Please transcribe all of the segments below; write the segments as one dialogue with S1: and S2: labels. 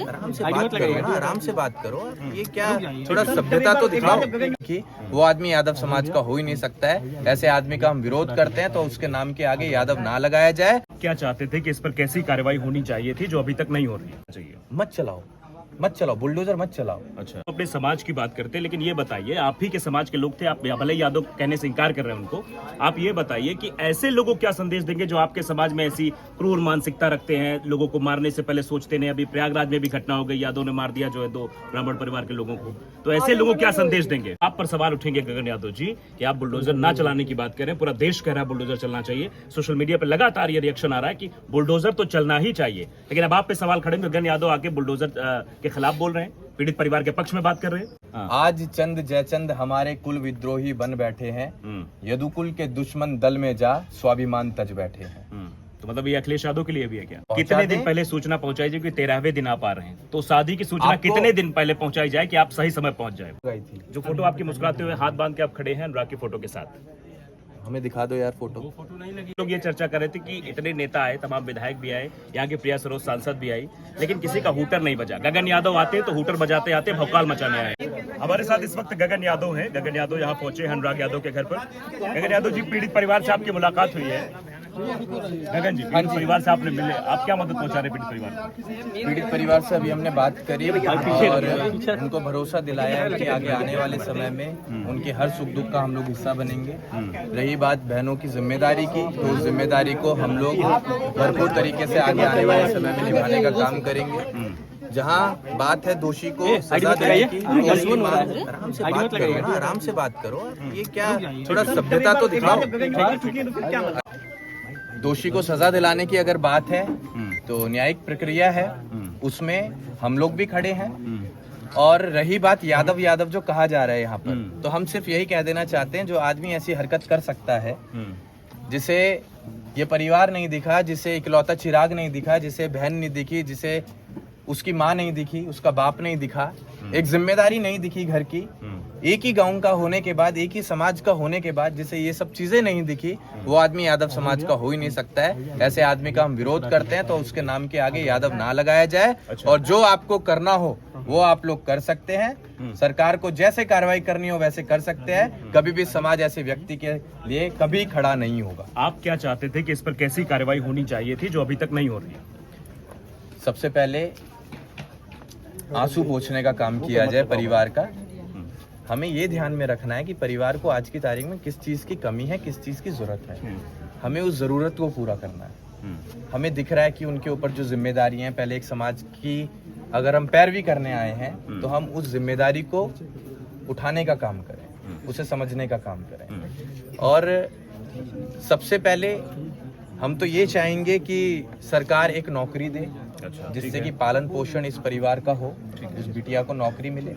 S1: आराम से बात करो ना, आराम से बात करो। ये क्या, थोड़ा सभ्यता तो दिखाओ कि वो आदमी यादव समाज का हो ही नहीं सकता है। ऐसे आदमी का हम विरोध करते हैं तो उसके नाम के आगे यादव ना लगाया जाए।
S2: क्या चाहते थे कि इस पर कैसी कार्रवाई होनी चाहिए थी जो अभी तक नहीं हो रही चाहिए?
S1: मत चलाओ बुलडोजर मत चलाओ।
S2: अच्छा, अपने समाज की बात करते हैं, लेकिन ये बताइए, आप ही के समाज के लोग थे, आप भले ही यादव कहने से इनकार कर रहे हैं उनको, आप ये बताइए कि ऐसे लोगों को क्या संदेश देंगे जो आपके समाज में ऐसी क्रूर मानसिकता रखते हैं, लोगों को मारने से पहले सोचते नहीं। अभी प्रयागराज में भी घटना हो गई, यादव ने मार दिया जो है 2 ब्राह्मण परिवार के लोगों को। तो ऐसे लोगों को क्या संदेश देंगे? आप पर सवाल उठेंगे गगन यादव जी कि आप बुलडोजर ना चलाने की बात करें, पूरा देश कह रहा है बुलडोजर चलना चाहिए। सोशल मीडिया पर लगातार ये रिएक्शन आ रहा है कि बुलडोजर तो चलना ही चाहिए, लेकिन अब आप पे सवाल खड़े, गगन यादव आके बुलडोजर के खिलाफ बोल रहे हैं, पीड़ित परिवार के पक्ष में बात कर रहे हैं।
S1: आज चंद जयचंद हमारे कुल विद्रोही बन बैठे हैं, यदुकुल के दुश्मन दल में जा स्वाभिमान तज बैठे हैं।
S2: तो मतलब ये अखिलेश यादव के लिए भी है क्या? कितने दिन पहले सूचना पहुंचाई जाए कि 13वें दिन आप आ रहे हैं, तो शादी की सूचना कितने दिन पहले पहुंचाई जाए कि आप सही समय पहुंच जाए? जो फोटो आपकी मुस्कुराते हुए हाथ बांध के आप खड़े हैं अनुराग की फोटो के साथ,
S1: हमें दिखा दो यार फोटो।
S2: नहीं लगी। लोग ये चर्चा कर रहे थे कि इतने नेता आए, तमाम विधायक भी आए, यहाँ के प्रिया सरोज सांसद भी आई, लेकिन किसी का हूटर नहीं बजा। गगन यादव आते तो हूटर बजाते आते भौकाल मचाने आए। हमारे साथ इस वक्त गगन यादव हैं। गगन यादव यहाँ पहुंचे हैं अनुराग यादव के घर पर। गगन यादव जी, पीड़ित परिवार से आपकी मुलाकात हुई है। गगन जी, पीड़ित परिवार से आपने मिले, आप क्या मदद पहुंचा रहे पीड़ित परिवार को?
S1: पीड़ित परिवार से अभी हमने बात करी और उनको भरोसा दिलाया है कि आगे आने वाले समय में उनके हर सुख दुख का हम लोग हिस्सा बनेंगे। रही बात बहनों की जिम्मेदारी की, तो उस जिम्मेदारी को हम लोग भरपूर तरीके से आगे आने वाले समय में निभाने का काम करेंगे। जहाँ बात है दोषी को सजा देने की, आराम से बात करो ना, आराम से बात करो। ये क्या, थोड़ा सभ्यता तो दिखाओ। दोषी को सजा दिलाने की अगर बात है तो न्यायिक प्रक्रिया है, उसमें हम लोग भी खड़े हैं। और रही बात यादव जो कहा जा रहा है यहाँ पर, तो हम सिर्फ यही कह देना चाहते हैं, जो आदमी ऐसी हरकत कर सकता है, जिसे ये परिवार नहीं दिखा, जिसे इकलौता चिराग नहीं दिखा, जिसे बहन नहीं दिखी, जिसे उसकी माँ नहीं दिखी, उसका बाप नहीं दिखा, एक जिम्मेदारी नहीं दिखी घर की, एक ही गांव का होने के बाद, एक ही समाज का होने के बाद, जिसे ये सब चीजें नहीं दिखी, वो आदमी यादव समाज का हो ही नहीं सकता है। ऐसे आदमी का हम विरोध करते हैं, तो उसके नाम के आगे यादव ना लगाया जाए। और जो आपको करना हो वो आप लोग कर सकते हैं। सरकार को जैसे कार्रवाई करनी हो वैसे कर सकते हैं। कभी भी समाज ऐसे व्यक्ति के लिए कभी खड़ा नहीं होगा।
S2: आप क्या चाहते थे कि इस पर कैसी कार्रवाई होनी चाहिए थी जो अभी तक नहीं हो रही?
S1: सबसे पहले आंसू पोंछने का काम किया जाए परिवार का। हमें ये ध्यान में रखना है कि परिवार को आज की तारीख में किस चीज की कमी है, किस चीज की जरूरत है, हमें उस जरूरत को पूरा करना है। हमें दिख रहा है कि उनके ऊपर जो जिम्मेदारी है, पहले एक समाज की अगर हम पैरवी करने आए हैं तो हम उस जिम्मेदारी को उठाने का काम करें, उसे समझने का काम करें। और सबसे पहले हम तो ये चाहेंगे कि सरकार एक नौकरी दे, जिससे कि पालन पोषण इस परिवार का हो, उस बिटिया को नौकरी मिले।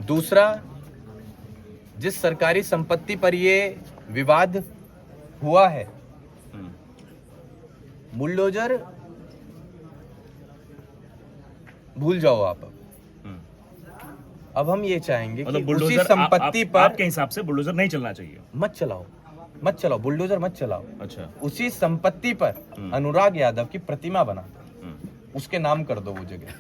S1: दूसरा, जिस सरकारी संपत्ति पर ये विवाद हुआ है, बुलडोजर भूल जाओ आप। अब हम ये चाहेंगे कि उसी संपत्ति पर,
S2: आपके हिसाब से बुलडोजर नहीं चलना चाहिए?
S1: मत चलाओ बुलडोजर मत चलाओ।
S2: अच्छा,
S1: उसी संपत्ति पर अनुराग यादव की प्रतिमा बना दो, उसके नाम कर दो वो जगह,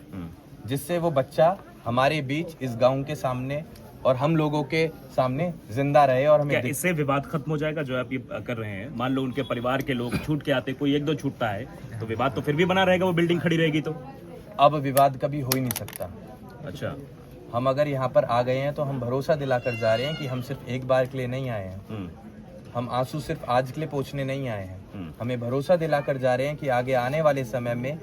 S1: जिससे वो बच्चा हमारे बीच इस गांव के सामने और हम लोगों के सामने जिंदा रहे। और हमें
S2: इससे विवाद खत्म हो जाएगा जो आप ये कर रहे हैं? मान लो उनके परिवार के लोग छूट के आते, कोई 1-2 छूटता है, तो विवाद तो फिर भी बना रहेगा, वो बिल्डिंग खड़ी रहेगी। तो
S1: अब विवाद कभी हो ही नहीं सकता।
S2: अच्छा,
S1: हम अगर यहाँ पर आ गए हैं तो हम भरोसा दिलाकर जा रहे हैं कि हम सिर्फ एक बार के लिए नहीं आए हैं, हम आंसू सिर्फ आज के लिए पोंछने नहीं आए हैं। हमें भरोसा दिलाकर जा रहे हैं कि आगे आने वाले समय में,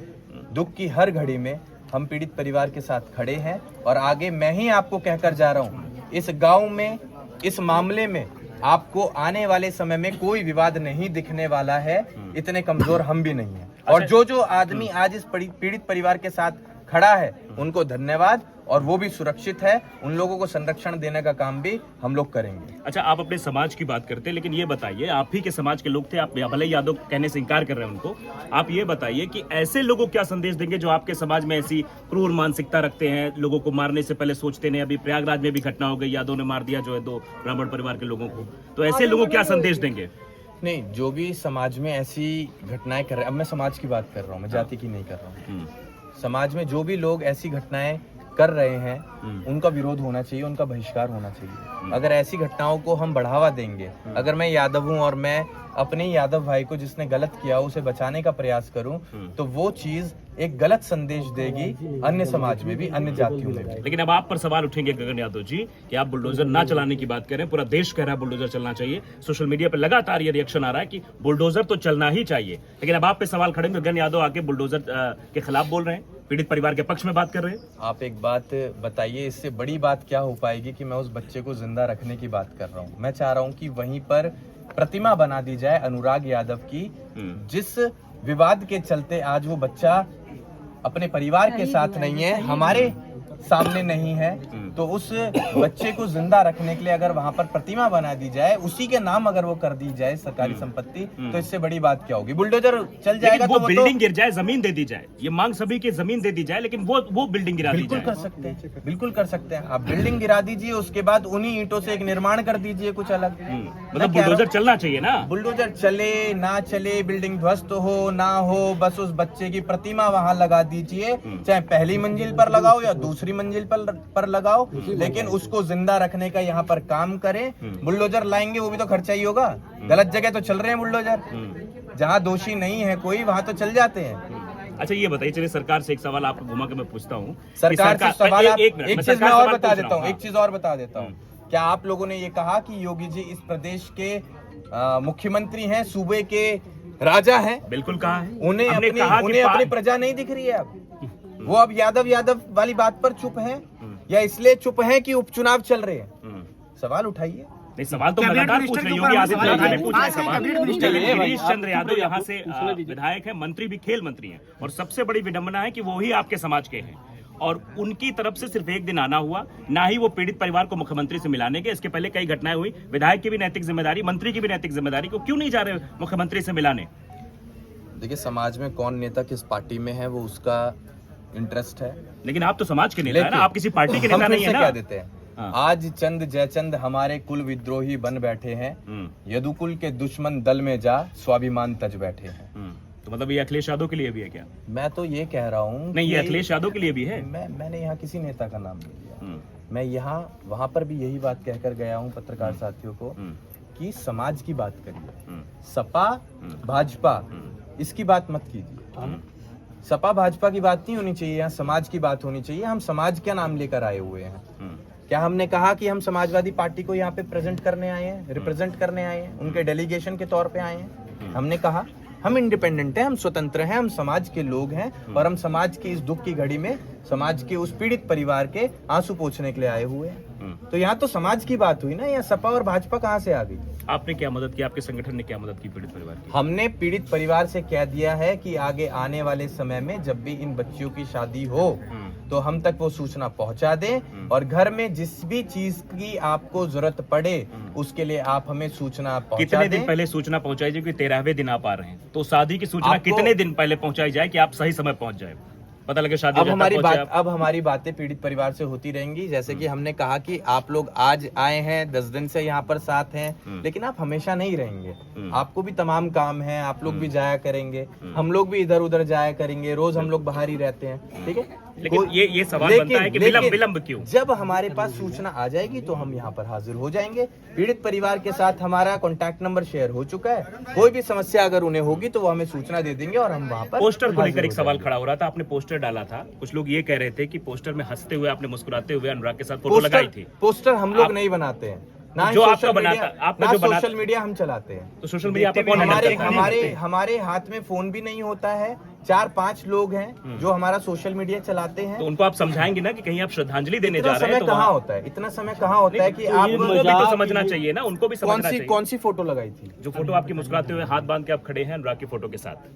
S1: दुख की हर घड़ी में हम पीड़ित परिवार के साथ खड़े हैं। और आगे मैं ही आपको कहकर जा रहा हूँ, इस गांव में, इस मामले में आपको आने वाले समय में कोई विवाद नहीं दिखने वाला है। इतने कमजोर हम भी नहीं हैं। और जो आदमी आज इस पीड़ित परिवार के साथ खड़ा है, उनको धन्यवाद। और वो भी सुरक्षित है, उन लोगों को संरक्षण देने का काम भी हम लोग करेंगे।
S2: अच्छा, आप अपने समाज की बात करते हैं, लेकिन ये बताइए, आप ही के समाज के लोग थे, आप भले ही यादव कहने से इनकार कर रहे हैं उनको, आप ये बताइए कि ऐसे लोगों को क्या संदेश देंगे जो आपके समाज में ऐसी क्रूर मानसिकता रखते हैं, लोगों को मारने से पहले सोचते नहीं। अभी प्रयागराज में भी घटना हो गई, यादव ने मार दिया जो है 2 ब्राह्मण परिवार के लोगों को। तो ऐसे लोगों को क्या संदेश देंगे?
S1: नहीं, जो भी समाज में ऐसी घटनाएं कर रहे हैं, अब मैं समाज की बात कर रहा हूँ, मैं जाति की नहीं कर रहा हूँ। समाज में जो भी लोग ऐसी घटनाएं कर रहे हैं उनका विरोध होना चाहिए, उनका बहिष्कार होना चाहिए। अगर ऐसी घटनाओं को हम बढ़ावा देंगे, अगर मैं यादव हूं और मैं अपने यादव भाई को जिसने गलत किया उसे बचाने का प्रयास करूं, तो वो चीज एक गलत संदेश देगी अन्य समाज में भी, अन्य जातियों में भी।
S2: लेकिन अब आप पर सवाल उठेंगे गगन यादव जी कि आप बुलडोजर ना चलाने की बात करें, पूरा देश कह रहा है बुलडोजर चलना चाहिए, सोशल मीडिया पर लगातार ये रिएक्शन आ रहा है कि बुलडोजर तो चलना ही चाहिए, लेकिन अब आप पे सवाल खड़े हैं, गगन यादव आके बुलडोजर के खिलाफ बोल रहे हैं, पीड़ित परिवार के पक्ष में बात कर रहे हैं।
S1: आप एक बात बताइए, इससे बड़ी बात क्या हो पाएगी कि मैं उस बच्चे को जिंदा रखने की बात कर रहा हूँ। मैं चाह रहा हूँ कि वहीं पर प्रतिमा बना दी जाए अनुराग यादव की, जिस विवाद के चलते आज वो बच्चा अपने परिवार के साथ नहीं है, हमारे सामने नहीं है, तो उस बच्चे को जिंदा रखने के लिए अगर वहां पर प्रतिमा बना दी जाए, उसी के नाम अगर वो कर दी जाए सरकारी संपत्ति, तो इससे बड़ी बात क्या होगी। बुलडोजर चल जाएगा
S2: वो
S1: तो
S2: बिल्डिंग गिर जाए, जमीन दे दी जाए, ये मांग सभी की जमीन दे दी जाए, लेकिन वो बिल्डिंग गिरा दी
S1: बिल्कुल
S2: जाए।
S1: कर सकते हैं, बिल्कुल कर सकते हैं। आप बिल्डिंग गिरा दीजिए, उसके बाद उन्हीं ईंटों से एक निर्माण कर दीजिए कुछ अलग।
S2: मतलब बुलडोजर चलना चाहिए ना,
S1: बुलडोजर चले ना चले, बिल्डिंग ध्वस्त हो ना हो, बस उस बच्चे की प्रतिमा वहां लगा दीजिए, चाहे पहली मंजिल पर लगाओ या दूसरी मंजिल पर लगाओ, लेकिन उसको जिंदा रखने का यहाँ पर काम करें। बुलडोजर लाएंगे वो भी तो खर्चा ही होगा, गलत जगह तो चल रहे हैं बुलडोजर, जहाँ दोषी नहीं है कोई वहां तो चल जाते हैं।
S2: अच्छा ये बताइए, चलिए सरकार से एक सवाल आपको घुमा के मैं पूछता हूँ,
S1: सरकार से सवाल एक चीज मैं और बता देता हूँ, एक चीज और बता देता हूँ। क्या आप लोगों ने ये कहा कि योगी जी इस प्रदेश के मुख्यमंत्री हैं, सूबे के राजा हैं?
S2: बिल्कुल कहा है,
S1: उन्हें अपनी प्रजा नहीं दिख रही है अब? वो अब यादव वाली बात पर चुप हैं, या इसलिए चुप हैं कि उपचुनाव चल रहे हैं? सवाल उठाइए।
S2: नहीं, सवाल तो लगातार पूछ रहे हैं, योगी आदित्यनाथ ने पूछा है सवाल। गिरीश चंद्र यादव यहाँ से विधायक है, मंत्री भी, खेल मंत्री हैं, और सबसे बड़ी विडंबना है कि वो ही आपके समाज के हैं, और उनकी तरफ से सिर्फ एक दिन आना हुआ, ना ही वो पीड़ित परिवार को मुख्यमंत्री से मिलाने के। इसके पहले कई घटनाएं हुई, विधायक की भी नैतिक जिम्मेदारी, मंत्री की भी नैतिक जिम्मेदारी, को क्यों नहीं जा रहे मुख्यमंत्री से मिलाने?
S1: देखिए, समाज में कौन नेता किस पार्टी में है वो उसका इंटरेस्ट है,
S2: लेकिन आप तो समाज के नेता है ना, आप किसी पार्टी के नेता नहीं है ना।
S1: क्या देते हैं आज चंद जयचंद हमारे कुल विद्रोही बन बैठे हैं, यदुकुल के दुश्मन दल में जा स्वाभिमान तज बैठे हैं।
S2: तो मतलब ये अखिलेश यादव के लिए भी है क्या?
S1: मैं तो ये कह रहा हूँ
S2: नहीं, ये अखिलेश यादव के लिए भी है।
S1: मैंने यहाँ किसी नेता का नाम नहीं लिया, मैं यहाँ वहां पर भी यही बात कहकर गया हूँ पत्रकार साथियों को कि समाज की बात करिए, सपा भाजपा इसकी बात मत कीजिए। सपा भाजपा की बात नहीं होनी चाहिए, यहाँ समाज की बात होनी चाहिए। हम समाज क्या नाम लेकर आए हुए हैं? क्या हमने कहा कि हम समाजवादी पार्टी को यहाँ पे प्रेजेंट करने आए हैं, रिप्रेजेंट करने आए हैं, उनके डेलीगेशन के तौर पे आए हैं? हमने कहा हम इंडिपेंडेंट हैं, हम स्वतंत्र हैं, हम समाज के लोग हैं, और हम समाज की इस दुख की घड़ी में समाज के उस पीड़ित परिवार के आंसू पोंछने के लिए आए हुए हैं। तो यहाँ तो समाज की बात हुई ना, यहाँ सपा और भाजपा कहाँ से आ गई?
S2: आपने क्या मदद की, आपके संगठन ने क्या मदद की पीड़ित परिवार की?
S1: हमने पीड़ित परिवार से कह दिया है कि आगे आने वाले समय में जब भी इन बच्चियों की शादी हो तो हम तक वो सूचना पहुंचा दें, और घर में जिस भी चीज की आपको जरूरत पड़े उसके लिए आप हमें सूचना पहुंचा दें।
S2: कितने दिन पहले सूचना पहुंचाई जाए? क्योंकि 13वें दिन आप आ रहे हैं, तो शादी की सूचना कितने दिन पहले पहुंचाई जाए कि आप सही समय पहुंच जाए, पता लगे शादी?
S1: अब हमारी बातें पीड़ित परिवार से होती रहेंगी। जैसे कि हमने कहा कि आप लोग आज आए हैं, 10 दिन से यहाँ पर साथ हैं, लेकिन आप हमेशा नहीं रहेंगे, आपको भी तमाम काम है, आप लोग भी जाया करेंगे, हम लोग भी इधर उधर जाया करेंगे, रोज हम लोग बाहर ही रहते हैं, ठीक है।
S2: लेकिन ये सवाल बनता है कि विलंब क्यों?
S1: जब हमारे पास सूचना आ जाएगी तो हम यहाँ पर हाजिर हो जाएंगे। पीड़ित परिवार के साथ हमारा कॉन्टैक्ट नंबर शेयर हो चुका है, कोई भी समस्या अगर उन्हें होगी तो वो हमें सूचना दे देंगे और हम वहाँ पर।
S2: पोस्टर को लेकर एक सवाल खड़ा हो रहा था, आपने पोस्टर डाला था, कुछ लोग ये कह रहे थे कि पोस्टर में हंसते हुए, आपने मुस्कुराते हुए अनुराग के साथ फोटो लगाई थी।
S1: पोस्टर हम लोग नहीं बनाते हैं, ना
S2: जो आपका बनाता, आपका जो
S1: सोशल मीडिया हम चलाते हैं।
S2: तो सोशल मीडिया आपका कौन हैंडल करता है?
S1: हमारे हाथ में फोन भी नहीं होता है, 4-5 लोग हैं जो हमारा सोशल मीडिया चलाते हैं।
S2: तो उनको आप समझाएंगे ना कि कहीं आप श्रद्धांजलि देने जा रहे हैं?
S1: इतना समय कहाँ होता है, इतना समय कहाँ होता है कि आप
S2: उनको भी तो समझना चाहिए ना, उनको भी समझना चाहिए।
S1: कौन सी फोटो लगाई थी?
S2: जो फोटो आपकी मुस्कुराते हुए हाथ बांध के आप खड़े हैं अनुराग की फोटो के साथ,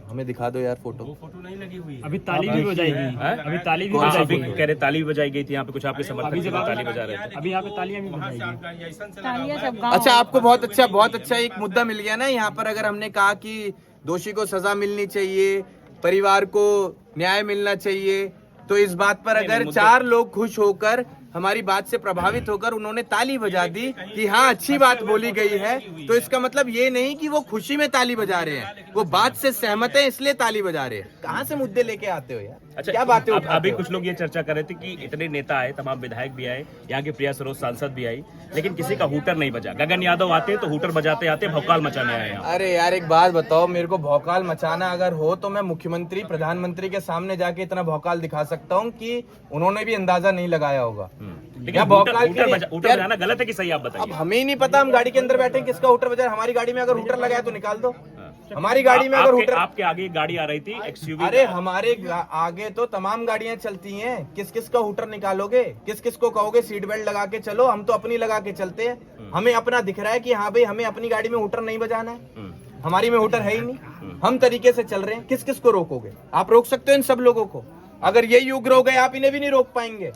S1: हमें दिखा दो यार फोटो।
S2: फोटो नहीं लगी हुई है।
S3: अभी ताली भी बजाएगी, अभी ताली भी
S2: अभी कह रहे ताली बजाई गई थी, यहाँ पे कुछ आपके समर्थक ताली बजा रहे थे,
S3: अभी यहाँ पे तालियां भी बजाएगी।
S1: अच्छा, आपको बहुत अच्छा एक मुद्दा मिल गया ना यहाँ पर। अगर हमने कहा कि दोषी को सजा मिलनी चाहिए, परिवार को न्याय मिलना चाहिए, तो इस बात पर अगर 4 लोग खुश होकर हमारी बात से प्रभावित होकर उन्होंने ताली बजा दी कि हाँ अच्छी बात बोली गई है, तो इसका मतलब ये नहीं कि वो खुशी में ताली बजा रहे हैं, वो बात से सहमत है इसलिए ताली बजा रहे हैं। कहाँ से मुद्दे लेके आते हो यार?
S2: अच्छा,
S1: क्या बातें
S2: अब
S1: उठाते
S2: अभी
S1: हो?
S2: कुछ लोग ये चर्चा कर रहे थे कि इतने नेता आए, तमाम विधायक भी आए, यहाँ की प्रिया सरोज सांसद भी आई, लेकिन किसी का हूटर नहीं बजा। गगन यादव आते तो हूटर बजाते आते भौकाल मचाने आए यहाँ।
S1: अरे यार एक बात बताओ, मेरे को भौकाल मचाना अगर हो तो मैं मुख्यमंत्री प्रधानमंत्री के सामने जाके इतना भौकाल दिखा सकता हूँ कि उन्होंने भी अंदाजा नहीं लगाया होगा।
S2: लेकिन
S1: या भौकाल के लिए-
S2: हूटर
S1: यार,
S2: बजाना गलत है कि सही, आप
S1: अब
S2: बताइए।
S1: हमें ही नहीं पता, हम गाड़ी के अंदर बैठे हैं, किसका हूटर बजा है। हमारी गाड़ी में अगर हूटर लगाया तो निकाल दो। हमारी गाड़ी में अगर हूटर,
S2: आपके आगे एक गाड़ी आ रही थी एक्सयूवी।
S1: अरे हमारे आगे तो तमाम गाड़ियां चलती हैं, किस किस का हूटर निकालोगे? किस किस को कहोगे सीट बेल्ट लगा के चलो? हम तो अपनी लगा के चलते हैं। हमें अपना दिख रहा है कि हाँ भाई हमें अपनी गाड़ी में हूटर नहीं बजाना है, हमारी में हूटर है ही नहीं, हम तरीके से चल रहे हैं। किस किस को रोकोगे? आप रोक सकते हो इन सब लोगों को। अगर ये युग रोक गए आप इन्हें भी नहीं रोक पाएंगे।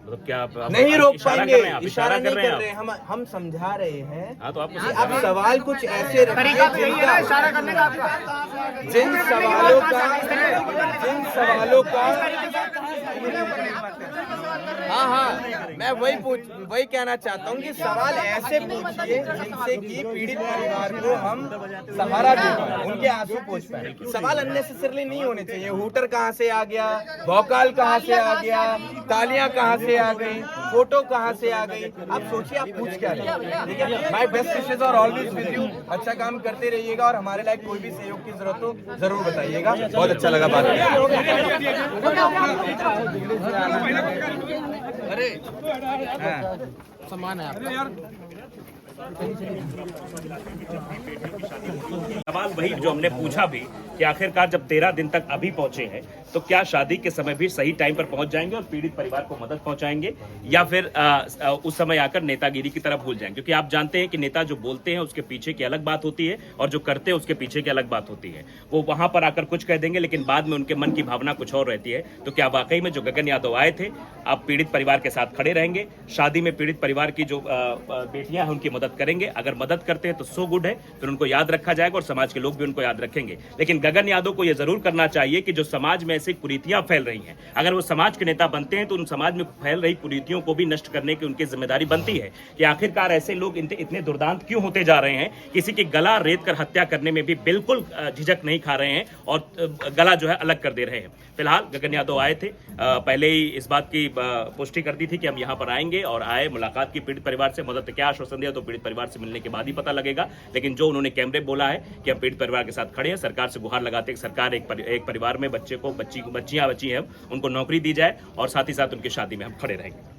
S2: मतलब क्या आप
S1: नहीं रोक
S2: इशारा
S1: पाएंगे,
S2: कर रहे हैं आप?
S1: इशारा नहीं
S2: कर
S1: कर
S2: हैं
S1: रहे हैं, हम समझा रहे हैं।
S2: हाँ, तो आपको
S1: कि आप सवाल कुछ ऐसे रखिए जिन सवालों का हाँ मैं वही कहना चाहता हूँ कि सवाल ऐसे पूछिए जिनसे कि पीड़ित परिवार को हम सहारा दे पाएं, उनके आंसू पोंछ पाए। सवाल अननेसेसरली नहीं होने चाहिए। हूटर कहाँ से आ गया, भौकाल कहाँ से आ गया, तालियां कहाँ से आ गई, फोटो कहाँ से आ गई? आप सोचिए आप पूछ क्या रहे हैं। ठीक है, माय बेस्ट विशेस और ऑलवेज विद यू। अच्छा काम करते रहिएगा और हमारे लायक कोई भी सहयोग की जरूरत हो जरूर बताइएगा। बहुत अच्छा लगा बात अरे
S3: समान है
S2: सवाल वही जो हमने पूछा भी कि आखिरकार जब 13 दिन तक अभी पहुंचे हैं तो क्या शादी के समय भी सही टाइम पर पहुंच जाएंगे और पीड़ित परिवार को मदद पहुंचाएंगे, या फिर उस समय आकर नेतागिरी की तरफ भूल जाएंगे? क्योंकि आप जानते हैं कि नेता जो बोलते हैं उसके पीछे की अलग बात होती है और जो करते हैं उसके पीछे की अलग बात होती है। वो वहां पर आकर कुछ कह देंगे लेकिन बाद में उनके मन की भावना कुछ और रहती है। तो क्या वाकई में जो गगन यादव आए थे, आप पीड़ित परिवार के साथ खड़े रहेंगे, शादी में पीड़ित परिवार की जो बेटियां हैं उनकी मदद करेंगे? अगर मदद करते हैं तो सो गुड है, फिर उनको याद रखा जाएगा और समाज के लोग भी उनको याद रखेंगे। लेकिन गगन यादव को यह जरूर करना चाहिए कि जो समाज में ऐसी कुरीतियां फैल रही हैं, अगर वो समाज के नेता बनते हैं तो उन समाज में फैल रही कुरीतियों को भी नष्ट करने की उनकी जिम्मेदारी बनती है। कि आखिरकार ऐसे लोग इतने दुर्दांत क्यों होते जा रहे हैं? किसी की गला रेत कर हत्या करने में भी बिल्कुल झिझक नहीं खा रहे हैं और गला जो है अलग कर दे रहे हैं। फिलहाल गगन यादव आए थे, पहले ही इस बात की पुष्टि कर दी थी कि हम यहाँ पर आएंगे और आए, मुलाकात की पीड़ित परिवार से, मदद क्या आश्वासन दिया तो पीड़ित परिवार से मिलने के बाद ही पता लगेगा। लेकिन जो उन्होंने कैमरे बोला है कि हम पीड़ित परिवार के साथ खड़े हैं, सरकार से गुहार लगाते हैं, सरकार एक परिवार में बच्चियां हैं उनको नौकरी दी जाए और साथ ही साथ उनकी शादी में हम खड़े रहेंगे।